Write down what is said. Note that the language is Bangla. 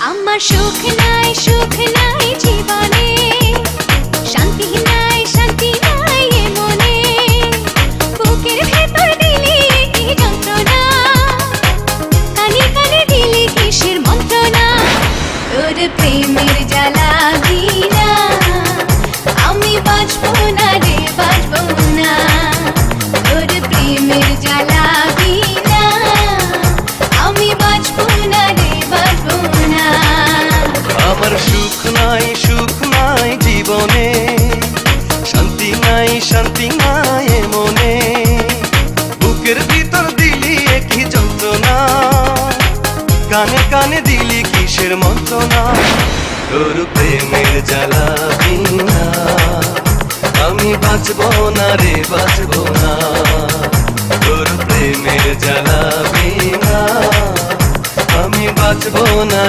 আমার সুখ নাই জীবনে, শান্তি নাই এ মনে। বুকের ভেতর দিলি কি যন্ত্রণা, কানে কানে দিলি কিসের মন্ত্রণা। তোর প্রেমের জ্বালা বিনা আমি বাঁচবো না রে, বাঁচবো না। তোর প্রেমের জ্বালা বিনা আমি বাঁচবো না রে, বাঁচবো না। আমার সুখ নাই জীবনে, শান্তি নাই এ মনে। বুকের ভিতর দিলি একই যন্ত্রণা, কানে কানে দিলি কিসের মন্ত্রণা। তোর প্রেমের জ্বালা বিনা আমি বাঁচবো না রে, বাঁচবো না। তোর প্রেমের জ্বালা বিনা আমি বাঁচবো না।